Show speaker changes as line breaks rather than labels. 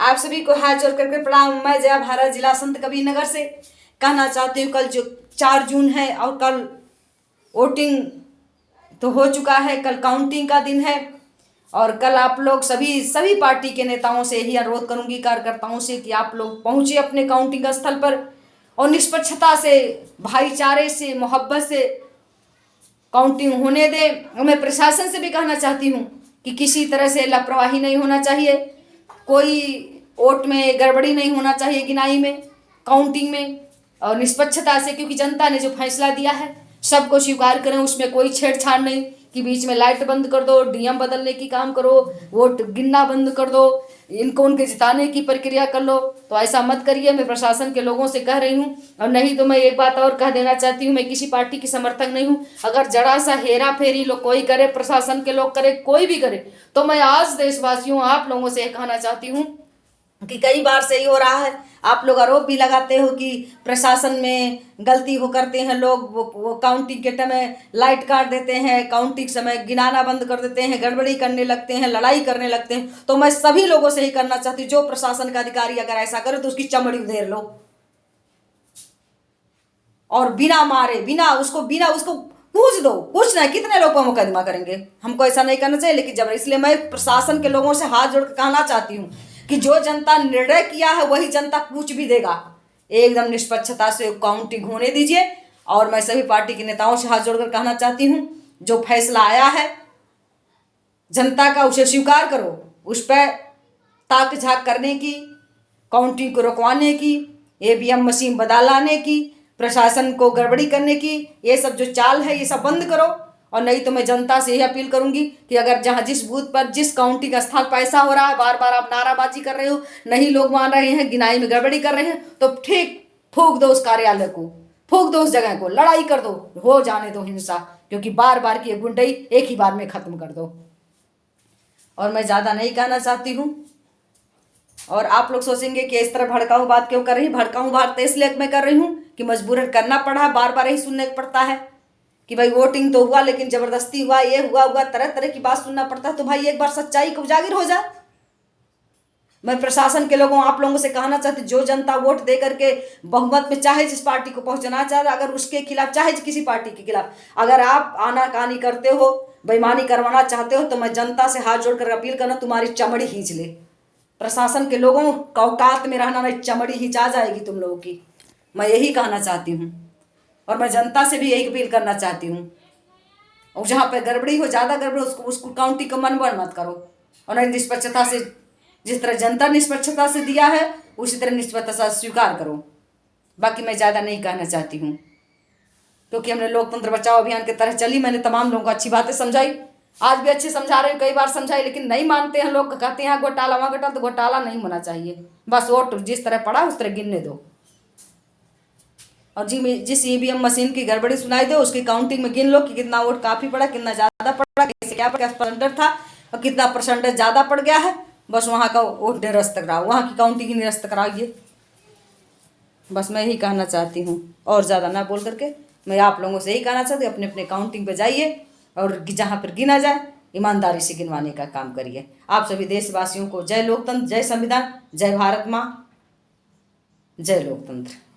आप सभी को हाथ जोड़ करके प्रणाम। मैं जया भारत, जिला संत कबीरनगर से कहना चाहती हूँ, कल जो 4 जून है और कल वोटिंग तो हो चुका है, कल काउंटिंग का दिन है। और कल आप लोग सभी पार्टी के नेताओं से यही अनुरोध करूंगी, कार्यकर्ताओं से, कि आप लोग पहुंचे अपने काउंटिंग स्थल पर और निष्पक्षता से, भाईचारे से, मोहब्बत से काउंटिंग होने दें। और मैं प्रशासन से भी कहना चाहती हूँ कि किसी तरह से लापरवाही नहीं होना चाहिए, कोई वोट में गड़बड़ी नहीं होना चाहिए, गिनाई में, काउंटिंग में, और निष्पक्षता से, क्योंकि जनता ने जो फैसला दिया है सबको स्वीकार करें, उसमें कोई छेड़छाड़ नहीं कि बीच में लाइट बंद कर दो, डीएम बदलने की काम करो, वोट गिनना बंद कर दो, इनको उनके जिताने की प्रक्रिया कर लो। तो ऐसा मत करिए, मैं प्रशासन के लोगों से कह रही हूँ। और नहीं तो मैं एक बात और कह देना चाहती हूँ, मैं किसी पार्टी की समर्थक नहीं हूँ। अगर जरा सा हेरा फेरी लोग कोई करे, प्रशासन के लोग करे, कोई भी करे, तो मैं आज देशवासियों, आप लोगों से कहना चाहती हूँ कि कई बार से ही हो रहा है, आप लोग आरोप भी लगाते हो कि प्रशासन में गलती हो करते हैं लोग, वो काउंटिंग के टाइम लाइट काट देते हैं, काउंटिंग समय गिनाना बंद कर देते हैं, गड़बड़ी करने लगते हैं, लड़ाई करने लगते हैं। तो मैं सभी लोगों से ही करना चाहती हूँ, जो प्रशासन का अधिकारी अगर ऐसा करे तो उसकी चमड़ी उधेड़ लो, और बिना मारे, बिना उसको पूछ दो। कुछ नहीं, कितने लोग पर मुकदमा करेंगे, हमको ऐसा नहीं करना चाहिए। लेकिन जब, इसलिए मैं प्रशासन के लोगों से हाथ जोड़ कर कहना चाहती हूँ कि जो जनता निर्णय किया है वही जनता पूछ भी देगा। एकदम निष्पक्षता से काउंटिंग होने दीजिए। और मैं सभी पार्टी के नेताओं से हाथ जोड़कर कहना चाहती हूँ, जो फैसला आया है जनता का, उसे स्वीकार करो, उस पर ताक झाक करने की, काउंटिंग को रुकवाने की, ईवीएम मशीन बदलाने की, प्रशासन को गड़बड़ी करने की, ये सब जो चाल है ये सब बंद करो। और नहीं तो मैं जनता से यही अपील करूंगी कि अगर जहां जिस बूथ पर, जिस काउंटिंग स्थल पर ऐसा हो रहा है, बार बार आप नाराबाजी कर रहे हो, नहीं लोग मान रहे हैं, गिनाई में गड़बड़ी कर रहे हैं, तो ठीक फूंक दो उस कार्यालय को, फूंक दो उस जगह को, लड़ाई कर दो, हो जाने दो हिंसा, क्योंकि बार बार की गुंडई एक ही बार में खत्म कर दो। और मैं ज़्यादा नहीं कहना चाहती हूँ। और आप लोग सोचेंगे कि इस तरह भड़काऊ बात क्यों कर रही, भड़काऊ बात तो इसलिए मैं कर रही हूँ कि मजबूरन करना पड़ा, बार बार यही सुनने को पड़ता है कि भाई वोटिंग तो हुआ लेकिन जबरदस्ती हुआ, ये हुआ, तरह तरह की बात सुनना पड़ता है। तो भाई एक बार सच्चाई को उजागर हो जाए। मैं प्रशासन के लोगों, आप लोगों से कहना चाहती, जो जनता वोट दे करके बहुमत में चाहे जिस पार्टी को पहुंचना चाहे, अगर उसके खिलाफ, चाहे किसी पार्टी के खिलाफ अगर आप आनाकानी करते हो, बेईमानी करवाना चाहते हो, तो मैं जनता से हाथ जोड़कर अपील करना, तुम्हारी चमड़ी खींच ले। प्रशासन के लोगों का औकात में रहना नहीं, चमड़ी खींचा जाएगी तुम लोगों की। मैं यही कहना चाहती हूँ। और मैं जनता से भी यही अपील करना चाहती हूँ, और जहाँ पे गड़बड़ी हो, ज़्यादा गड़बड़ी, उसको काउंटिंग को मनबन मत करो। और नहीं, निष्पक्षता से, जिस तरह जनता निष्पक्षता से दिया है उसी तरह निष्पक्षता स्वीकार करो। बाकी मैं ज़्यादा नहीं कहना चाहती हूँ, क्योंकि हमने लोकतंत्र बचाओ अभियान की तरह चली, मैंने तमाम लोगों को अच्छी बातें समझाई, आज भी अच्छी समझा रही हूँ, कई बार समझाई, लेकिन नहीं मानते हैं लोग, कहते हैं घोटाला, वहाँ घोटाला, तो घोटाला नहीं होना चाहिए। बस वोट जिस तरह पड़ा उस तरह गिनने दो। और जिस ईवीएम मशीन की गड़बड़ी सुनाई दे उसकी काउंटिंग में गिन लो कि कितना वोट काफ़ी पड़ा, कितना ज़्यादा पड़ा, कैसे क्या परसेंटेज था और कितना परसेंटेज ज़्यादा पड़ गया है। बस वहाँ का वोट निरस्त कराओ, वहाँ की काउंटिंग ही निरस्त कराइए। बस मैं यही कहना चाहती हूँ, और ज़्यादा ना बोल करके मैं आप लोगों से यही कहना चाहती हूँ, अपने अपने काउंटिंग पर जाइए और जहाँ पर गिना जाए ईमानदारी से गिनवाने का काम करिए। आप सभी देशवासियों को जय लोकतंत्र, जय संविधान, जय भारत माँ, जय लोकतंत्र।